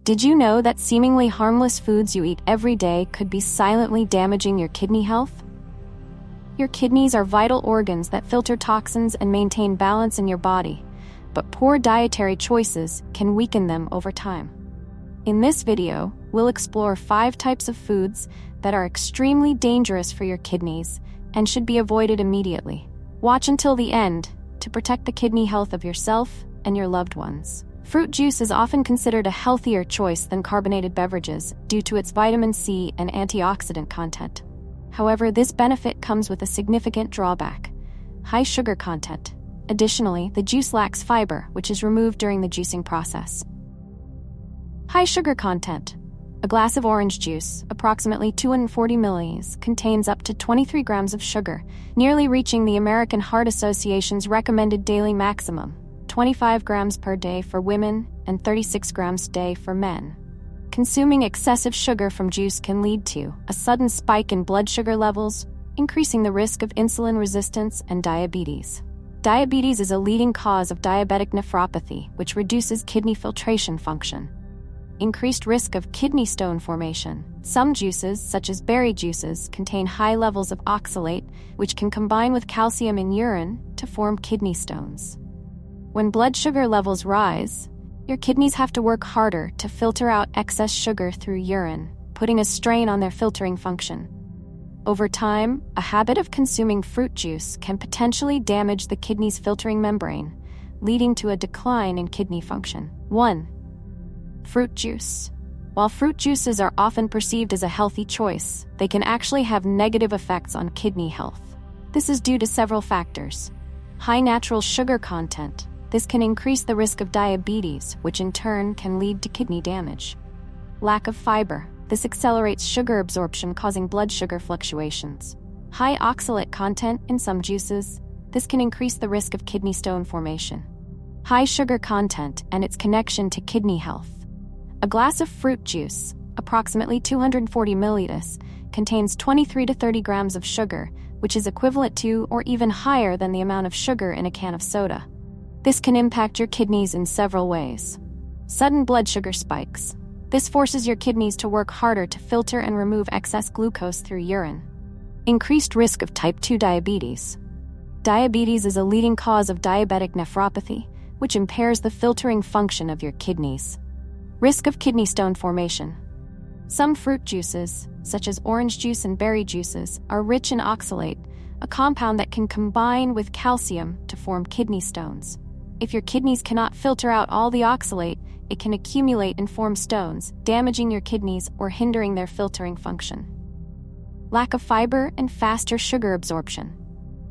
Did you know that seemingly harmless foods you eat every day could be silently damaging your kidney health? Your kidneys are vital organs that filter toxins and maintain balance in your body, but poor dietary choices can weaken them over time. In this video, we'll explore 5 types of foods that are extremely dangerous for your kidneys and should be avoided immediately. Watch until the end to protect the kidney health of yourself and your loved ones. Fruit juice is often considered a healthier choice than carbonated beverages due to its vitamin C and antioxidant content. However, this benefit comes with a significant drawback: high sugar content. Additionally, the juice lacks fiber, which is removed during the juicing process. High sugar content. A glass of orange juice, approximately 240 milliliters, contains up to 23 grams of sugar, nearly reaching the American Heart Association's recommended daily maximum, 25 grams per day for women and 36 grams a day for men. Consuming excessive sugar from juice can lead to a sudden spike in blood sugar levels, increasing the risk of insulin resistance and diabetes. Diabetes is a leading cause of diabetic nephropathy, which reduces kidney filtration function. Increased risk of kidney stone formation. Some juices, such as berry juices, contain high levels of oxalate, which can combine with calcium in urine to form kidney stones. When blood sugar levels rise, your kidneys have to work harder to filter out excess sugar through urine, putting a strain on their filtering function. Over time, a habit of consuming fruit juice can potentially damage the kidney's filtering membrane, leading to a decline in kidney function. 1. Fruit juice. While fruit juices are often perceived as a healthy choice, they can actually have negative effects on kidney health. This is due to several factors. High natural sugar content. This can increase the risk of diabetes, which in turn can lead to kidney damage. Lack of fiber. This accelerates sugar absorption, causing blood sugar fluctuations. High oxalate content in some juices. This can increase the risk of kidney stone formation. High sugar content and its connection to kidney health. A glass of fruit juice, approximately 240 milliliters, contains 23 to 30 grams of sugar, which is equivalent to or even higher than the amount of sugar in a can of soda. This can impact your kidneys in several ways. Sudden blood sugar spikes. This forces your kidneys to work harder to filter and remove excess glucose through urine. Increased risk of type 2 diabetes. Diabetes is a leading cause of diabetic nephropathy, which impairs the filtering function of your kidneys. Risk of kidney stone formation. Some fruit juices, such as orange juice and berry juices, are rich in oxalate, a compound that can combine with calcium to form kidney stones. If your kidneys cannot filter out all the oxalate, it can accumulate and form stones, damaging your kidneys or hindering their filtering function. Lack of fiber and faster sugar absorption.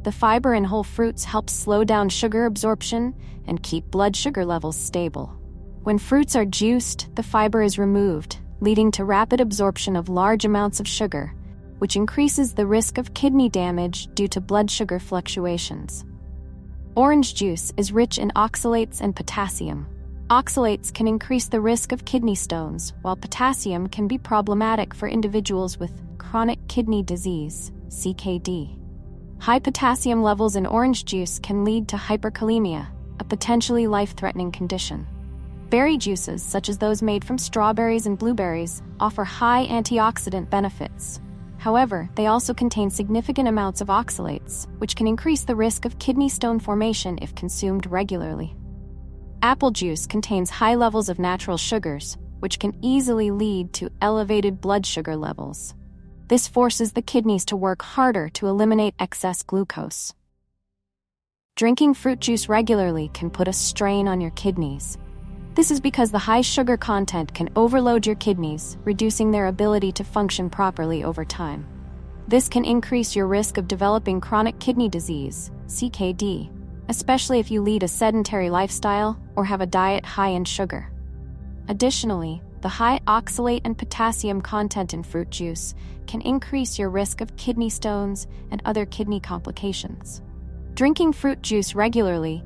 The fiber in whole fruits helps slow down sugar absorption and keep blood sugar levels stable. When fruits are juiced, the fiber is removed, leading to rapid absorption of large amounts of sugar, which increases the risk of kidney damage due to blood sugar fluctuations. Orange juice is rich in oxalates and potassium. Oxalates can increase the risk of kidney stones, while potassium can be problematic for individuals with chronic kidney disease, CKD. High potassium levels in orange juice can lead to hyperkalemia, a potentially life-threatening condition. Berry juices, such as those made from strawberries and blueberries, offer high antioxidant benefits. However, they also contain significant amounts of oxalates, which can increase the risk of kidney stone formation if consumed regularly. Apple juice contains high levels of natural sugars, which can easily lead to elevated blood sugar levels. This forces the kidneys to work harder to eliminate excess glucose. Drinking fruit juice regularly can put a strain on your kidneys. This is because the high sugar content can overload your kidneys, reducing their ability to function properly over time. This can increase your risk of developing chronic kidney disease, CKD, especially if you lead a sedentary lifestyle or have a diet high in sugar. Additionally, the high oxalate and potassium content in fruit juice can increase your risk of kidney stones and other kidney complications. Drinking fruit juice regularly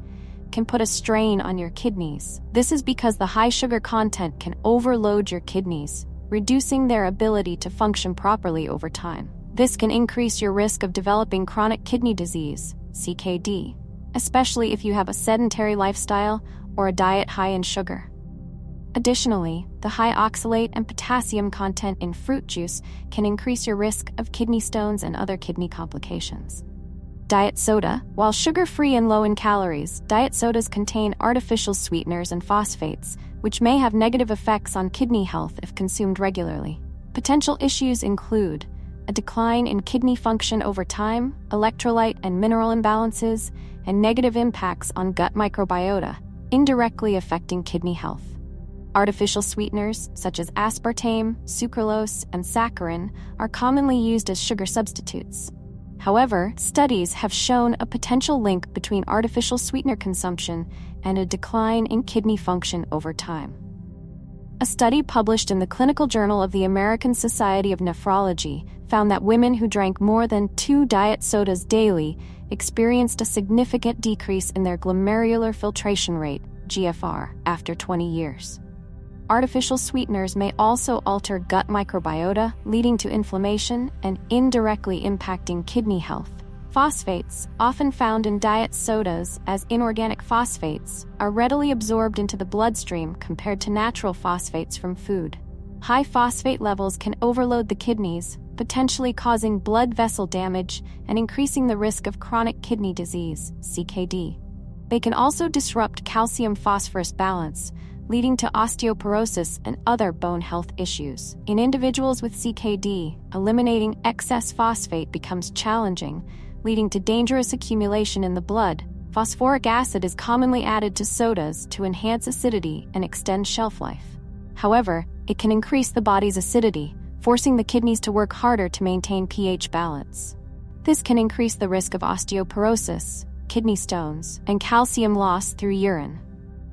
can put a strain on your kidneys. This is because the high sugar content can overload your kidneys, reducing their ability to function properly over time. This can increase your risk of developing chronic kidney disease, CKD, especially if you have a sedentary lifestyle or a diet high in sugar. Additionally, the high oxalate and potassium content in fruit juice can increase your risk of kidney stones and other kidney complications. Diet soda. While sugar-free and low in calories, diet sodas contain artificial sweeteners and phosphates, which may have negative effects on kidney health if consumed regularly. Potential issues include a decline in kidney function over time, electrolyte and mineral imbalances, and negative impacts on gut microbiota, indirectly affecting kidney health. Artificial sweeteners, such as aspartame, sucralose, and saccharin, are commonly used as sugar substitutes. However, studies have shown a potential link between artificial sweetener consumption and a decline in kidney function over time. A study published in the Clinical Journal of the American Society of Nephrology found that women who drank more than 2 diet sodas daily experienced a significant decrease in their glomerular filtration rate, GFR, after 20 years. Artificial sweeteners may also alter gut microbiota, leading to inflammation and indirectly impacting kidney health. Phosphates, often found in diet sodas as inorganic phosphates, are readily absorbed into the bloodstream compared to natural phosphates from food. High phosphate levels can overload the kidneys, potentially causing blood vessel damage and increasing the risk of chronic kidney disease, CKD. They can also disrupt calcium-phosphorus balance, leading to osteoporosis and other bone health issues. In individuals with CKD, eliminating excess phosphate becomes challenging, leading to dangerous accumulation in the blood. Phosphoric acid is commonly added to sodas to enhance acidity and extend shelf life. However, it can increase the body's acidity, forcing the kidneys to work harder to maintain pH balance. This can increase the risk of osteoporosis, kidney stones, and calcium loss through urine.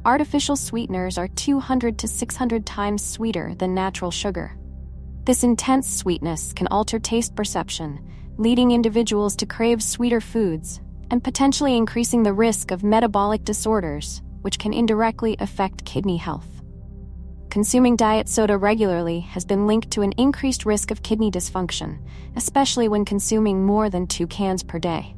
Artificial sweeteners are 200 to 600 times sweeter than natural sugar. This intense sweetness can alter taste perception, leading individuals to crave sweeter foods and potentially increasing the risk of metabolic disorders, which can indirectly affect kidney health. Consuming diet soda regularly has been linked to an increased risk of kidney dysfunction, especially when consuming more than 2 cans per day.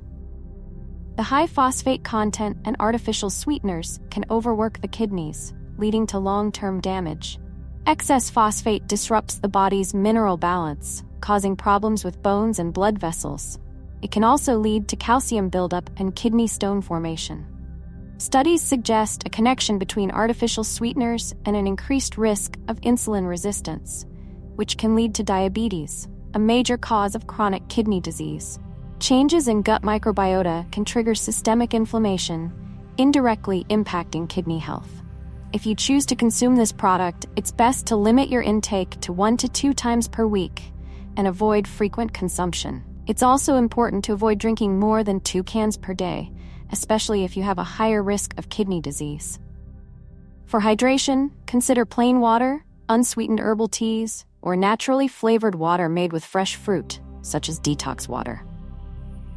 The high phosphate content and artificial sweeteners can overwork the kidneys, leading to long-term damage. Excess phosphate disrupts the body's mineral balance, causing problems with bones and blood vessels. It can also lead to calcium buildup and kidney stone formation. Studies suggest a connection between artificial sweeteners and an increased risk of insulin resistance, which can lead to diabetes, a major cause of chronic kidney disease. Changes in gut microbiota can trigger systemic inflammation, indirectly impacting kidney health. If you choose to consume this product, it's best to limit your intake to 1 to 2 times per week and avoid frequent consumption. It's also important to avoid drinking more than 2 cans per day, especially if you have a higher risk of kidney disease. For hydration, consider plain water, unsweetened herbal teas, or naturally flavored water made with fresh fruit, such as detox water.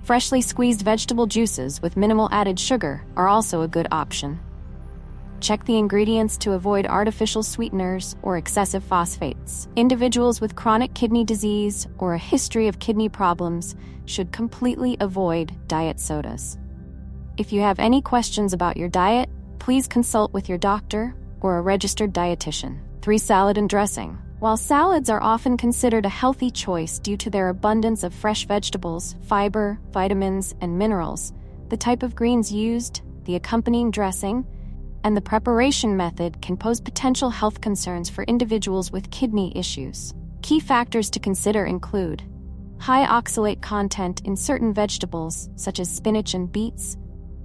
Freshly squeezed vegetable juices with minimal added sugar are also a good option. Check the ingredients to avoid artificial sweeteners or excessive phosphates. Individuals with chronic kidney disease or a history of kidney problems should completely avoid diet sodas. If you have any questions about your diet, please consult with your doctor or a registered dietitian. 3. Salad and dressing. While salads are often considered a healthy choice due to their abundance of fresh vegetables, fiber, vitamins, and minerals, the type of greens used, the accompanying dressing, and the preparation method can pose potential health concerns for individuals with kidney issues. Key factors to consider include high oxalate content in certain vegetables, such as spinach and beets,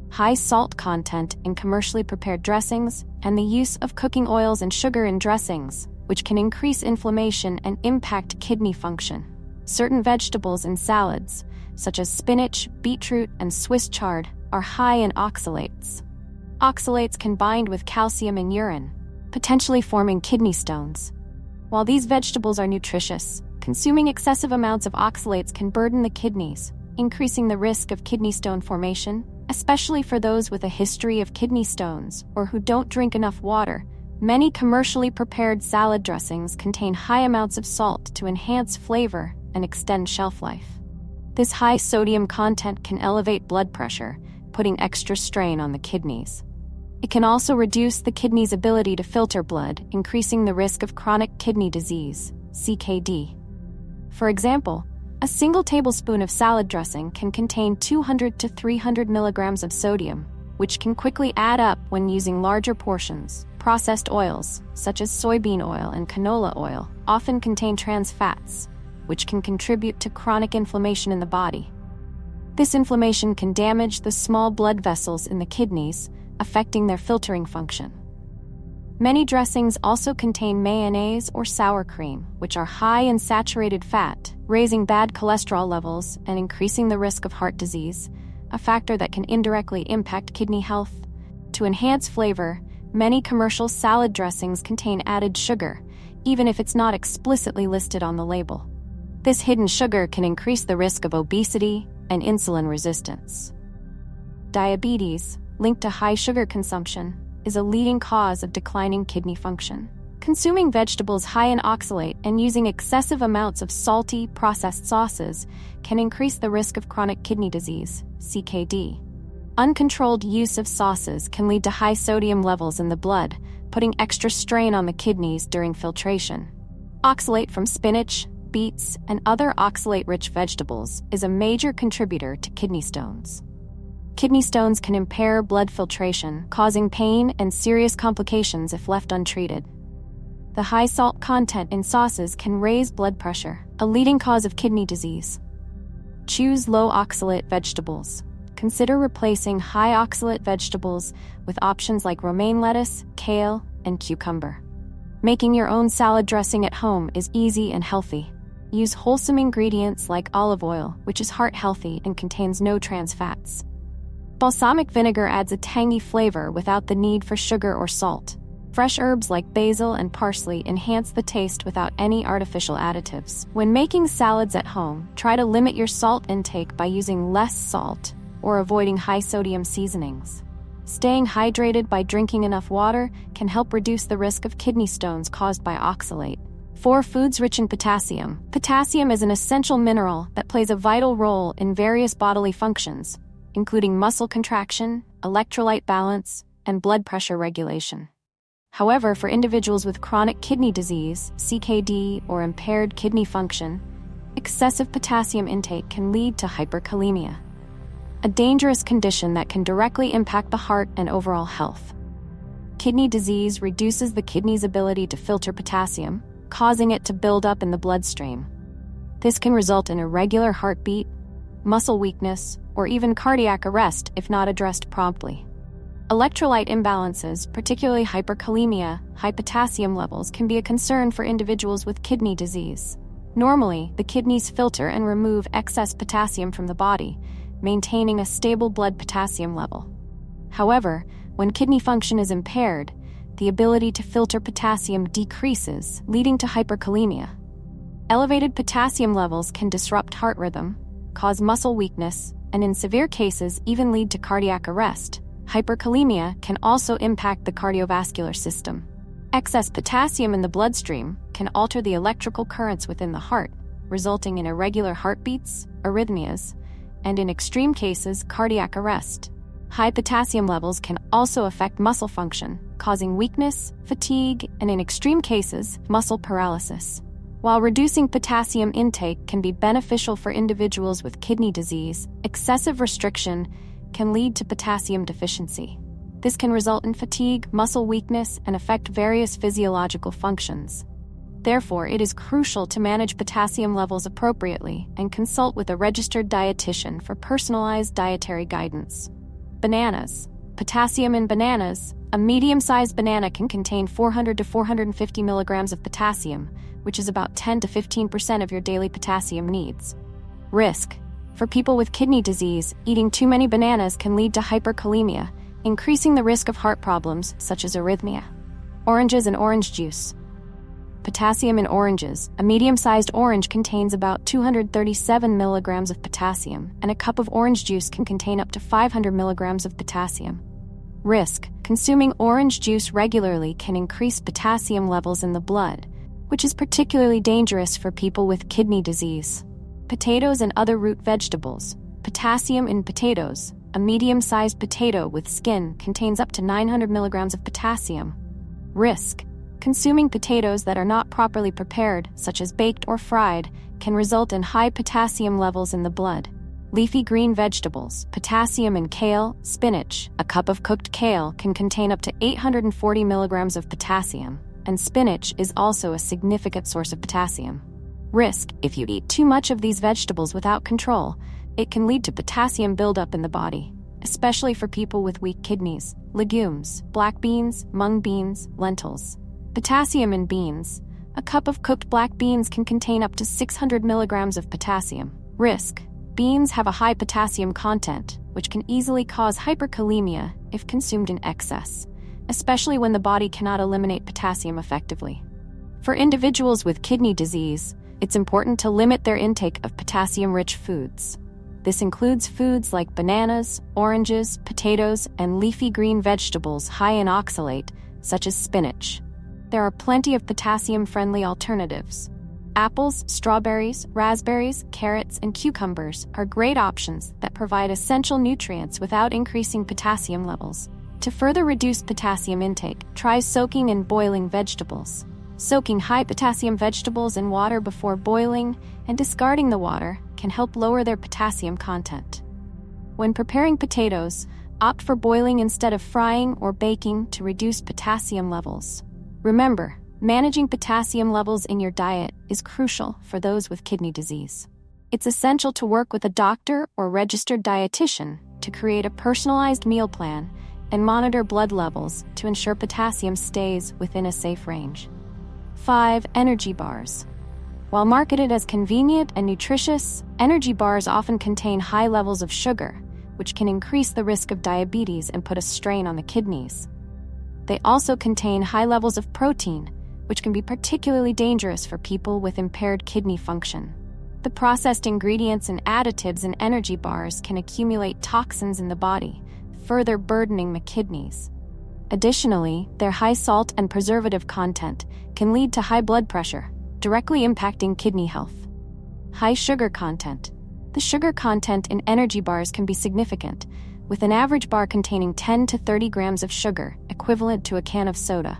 high salt content in commercially prepared dressings, and the use of cooking oils and sugar in dressings, which can increase inflammation and impact kidney function. Certain vegetables in salads, such as spinach, beetroot, and Swiss chard, are high in oxalates. Oxalates can bind with calcium in urine, potentially forming kidney stones. While these vegetables are nutritious, consuming excessive amounts of oxalates can burden the kidneys, increasing the risk of kidney stone formation, especially for those with a history of kidney stones or who don't drink enough water. Many commercially prepared salad dressings contain high amounts of salt to enhance flavor and extend shelf life. This high sodium content can elevate blood pressure, putting extra strain on the kidneys. It can also reduce the kidney's ability to filter blood, increasing the risk of chronic kidney disease, CKD. For example, a single tablespoon of salad dressing can contain 200 to 300 milligrams of sodium, which can quickly add up when using larger portions. Processed oils, such as soybean oil and canola oil, often contain trans fats, which can contribute to chronic inflammation in the body. This inflammation can damage the small blood vessels in the kidneys, affecting their filtering function. Many dressings also contain mayonnaise or sour cream, which are high in saturated fat, raising bad cholesterol levels and increasing the risk of heart disease, a factor that can indirectly impact kidney health. To enhance flavor, many commercial salad dressings contain added sugar, even if it's not explicitly listed on the label. This hidden sugar can increase the risk of obesity and insulin resistance. Diabetes, linked to high sugar consumption, is a leading cause of declining kidney function. Consuming vegetables high in oxalate and using excessive amounts of salty, processed sauces can increase the risk of chronic kidney disease, CKD. Uncontrolled use of sauces can lead to high sodium levels in the blood, putting extra strain on the kidneys during filtration. Oxalate from spinach, beets, and other oxalate-rich vegetables is a major contributor to kidney stones. Kidney stones can impair blood filtration, causing pain and serious complications if left untreated. The high salt content in sauces can raise blood pressure, a leading cause of kidney disease. Choose low oxalate vegetables. Consider replacing high oxalate vegetables with options like romaine lettuce, kale, and cucumber. Making your own salad dressing at home is easy and healthy. Use wholesome ingredients like olive oil, which is heart-healthy and contains no trans fats. Balsamic vinegar adds a tangy flavor without the need for sugar or salt. Fresh herbs like basil and parsley enhance the taste without any artificial additives. When making salads at home, try to limit your salt intake by using less salt or avoiding high-sodium seasonings. Staying hydrated by drinking enough water can help reduce the risk of kidney stones caused by oxalate. 4 foods rich in potassium. Potassium is an essential mineral that plays a vital role in various bodily functions, including muscle contraction, electrolyte balance, and blood pressure regulation. However, for individuals with chronic kidney disease, CKD, or impaired kidney function, excessive potassium intake can lead to hyperkalemia, a dangerous condition that can directly impact the heart and overall health. Kidney disease reduces the kidney's ability to filter potassium, causing it to build up in the bloodstream. This can result in irregular heartbeat, muscle weakness, or even cardiac arrest if not addressed promptly. Electrolyte imbalances, particularly hyperkalemia, high potassium levels, can be a concern for individuals with kidney disease. Normally, the kidneys filter and remove excess potassium from the body, maintaining a stable blood potassium level. However, when kidney function is impaired, the ability to filter potassium decreases, leading to hyperkalemia. Elevated potassium levels can disrupt heart rhythm, cause muscle weakness, and in severe cases even lead to cardiac arrest. Hyperkalemia can also impact the cardiovascular system. Excess potassium in the bloodstream can alter the electrical currents within the heart, resulting in irregular heartbeats, arrhythmias, and in extreme cases, cardiac arrest. High potassium levels can also affect muscle function, causing weakness, fatigue, and in extreme cases, muscle paralysis. While reducing potassium intake can be beneficial for individuals with kidney disease, excessive restriction can lead to potassium deficiency. This can result in fatigue, muscle weakness, and affect various physiological functions. Therefore, it is crucial to manage potassium levels appropriately and consult with a registered dietitian for personalized dietary guidance. Bananas. Potassium in bananas. A medium-sized banana can contain 400 to 450 milligrams of potassium, which is about 10 to 15% of your daily potassium needs. Risk. For people with kidney disease, eating too many bananas can lead to hyperkalemia, increasing the risk of heart problems such as arrhythmia. Oranges and orange juice. Potassium in oranges. A medium-sized orange contains about 237 milligrams of potassium, and a cup of orange juice can contain up to 500 milligrams of potassium. Risk. Consuming orange juice regularly can increase potassium levels in the blood, which is particularly dangerous for people with kidney disease. Potatoes and other root vegetables. Potassium in potatoes. A medium-sized potato with skin contains up to 900 milligrams of potassium. Risk: consuming potatoes that are not properly prepared, such as baked or fried, can result in high potassium levels in the blood. Leafy green vegetables, potassium in kale, spinach. A cup of cooked kale can contain up to 840 milligrams of potassium, and spinach is also a significant source of potassium. Risk: if you eat too much of these vegetables without control, it can lead to potassium buildup in the body, especially for people with weak kidneys. Legumes, black beans, mung beans, lentils. Potassium in beans. A cup of cooked black beans can contain up to 600 milligrams of potassium. Risk: beans have a high potassium content, which can easily cause hyperkalemia if consumed in excess, especially when the body cannot eliminate potassium effectively. For individuals with kidney disease, it's important to limit their intake of potassium-rich foods. This includes foods like bananas, oranges, potatoes, and leafy green vegetables high in oxalate, such as spinach. There are plenty of potassium-friendly alternatives. Apples, strawberries, raspberries, carrots, and cucumbers are great options that provide essential nutrients without increasing potassium levels. To further reduce potassium intake, try soaking and boiling vegetables. Soaking high-potassium vegetables in water before boiling and discarding the water can help lower their potassium content. When preparing potatoes, opt for boiling instead of frying or baking to reduce potassium levels. Remember, managing potassium levels in your diet is crucial for those with kidney disease. It's essential to work with a doctor or registered dietitian to create a personalized meal plan and monitor blood levels to ensure potassium stays within a safe range. 5. Energy bars. While marketed as convenient and nutritious, energy bars often contain high levels of sugar, which can increase the risk of diabetes and put a strain on the kidneys. They also contain high levels of protein, which can be particularly dangerous for people with impaired kidney function. The processed ingredients and additives in energy bars can accumulate toxins in the body, further burdening the kidneys. Additionally, their high salt and preservative content can lead to high blood pressure, directly impacting kidney health. High sugar content. The sugar content in energy bars can be significant, with an average bar containing 10 to 30 grams of sugar, equivalent to a can of soda.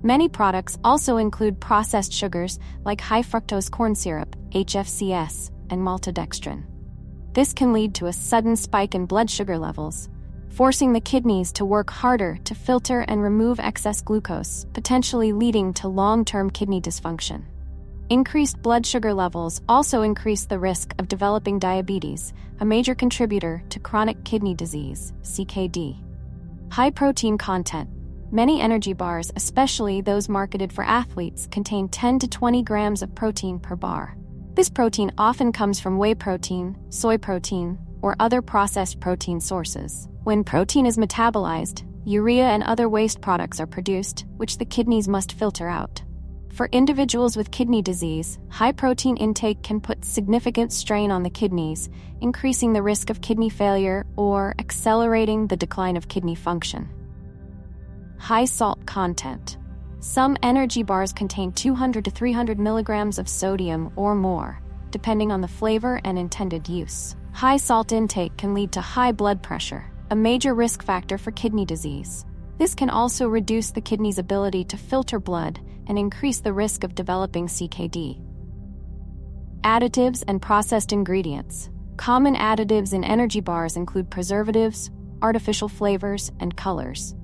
Many products also include processed sugars like high fructose corn syrup, HFCS, and maltodextrin. This can lead to a sudden spike in blood sugar levels, forcing the kidneys to work harder to filter and remove excess glucose, potentially leading to long-term kidney dysfunction. Increased blood sugar levels also increase the risk of developing diabetes, a major contributor to chronic kidney disease, CKD. High protein content. Many energy bars, especially those marketed for athletes, contain 10 to 20 grams of protein per bar. This protein often comes from whey protein, soy protein, or other processed protein sources. When protein is metabolized, urea and other waste products are produced, which the kidneys must filter out. For individuals with kidney disease, high protein intake can put significant strain on the kidneys, increasing the risk of kidney failure or accelerating the decline of kidney function. High salt content. Some energy bars contain 200 to 300 milligrams of sodium or more, depending on the flavor and intended use. High salt intake can lead to high blood pressure, a major risk factor for kidney disease. This can also reduce the kidney's ability to filter blood and increase the risk of developing CKD. Additives and processed ingredients. Common additives in energy bars include preservatives, artificial flavors, and colors.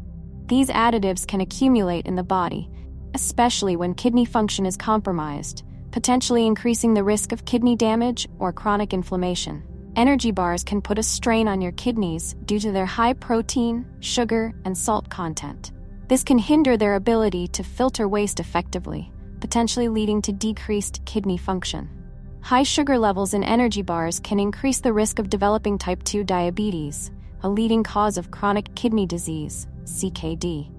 These additives can accumulate in the body, especially when kidney function is compromised, potentially increasing the risk of kidney damage or chronic inflammation. Energy bars can put a strain on your kidneys due to their high protein, sugar, and salt content. This can hinder their ability to filter waste effectively, potentially leading to decreased kidney function. High sugar levels in energy bars can increase the risk of developing type 2 diabetes, a leading cause of chronic kidney disease, CKD.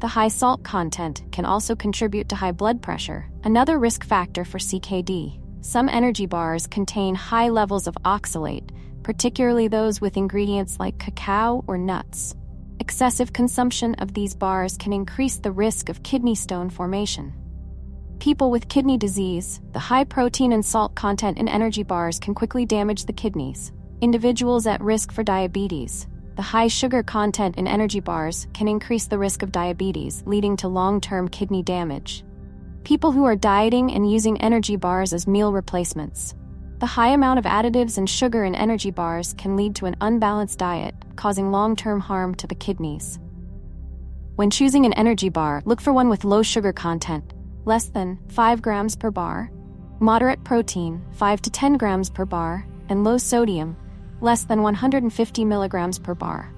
The high salt content can also contribute to high blood pressure, another risk factor for CKD. Some energy bars contain high levels of oxalate, particularly those with ingredients like cacao or nuts. Excessive consumption of these bars can increase the risk of kidney stone formation. People with kidney disease, the high protein and salt content in energy bars can quickly damage the kidneys. Individuals at risk for diabetes. The high sugar content in energy bars can increase the risk of diabetes, leading to long-term kidney damage. People who are dieting and using energy bars as meal replacements. The high amount of additives and sugar in energy bars can lead to an unbalanced diet, causing long-term harm to the kidneys. When choosing an energy bar, look for one with low sugar content, less than 5 grams per bar, moderate protein, 5 to 10 grams per bar, and low sodium, less than 150 milligrams per bar.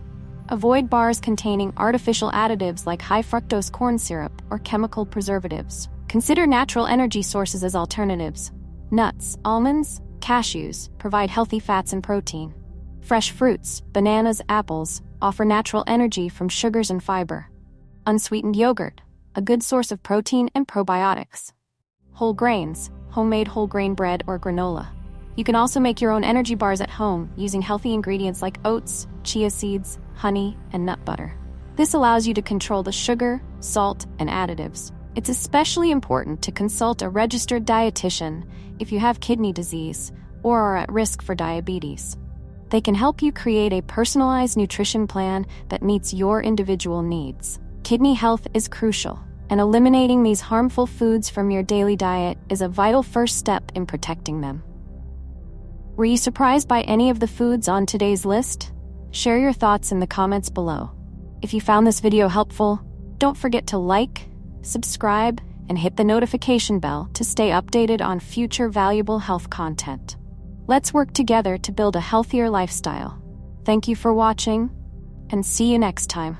Avoid bars containing artificial additives like high fructose corn syrup or chemical preservatives. Consider natural energy sources as alternatives. Nuts, almonds, cashews provide healthy fats and protein. Fresh fruits, bananas, apples, offer natural energy from sugars and fiber. Unsweetened yogurt, a good source of protein and probiotics. Whole grains, homemade whole grain bread or granola. You can also make your own energy bars at home using healthy ingredients like oats, chia seeds, honey, and nut butter. This allows you to control the sugar, salt, and additives. It's especially important to consult a registered dietitian if you have kidney disease or are at risk for diabetes. They can help you create a personalized nutrition plan that meets your individual needs. Kidney health is crucial, and eliminating these harmful foods from your daily diet is a vital first step in protecting them. Were you surprised by any of the foods on today's list? Share your thoughts in the comments below. If you found this video helpful, don't forget to like, subscribe, and hit the notification bell to stay updated on future valuable health content. Let's work together to build a healthier lifestyle. Thank you for watching, and see you next time.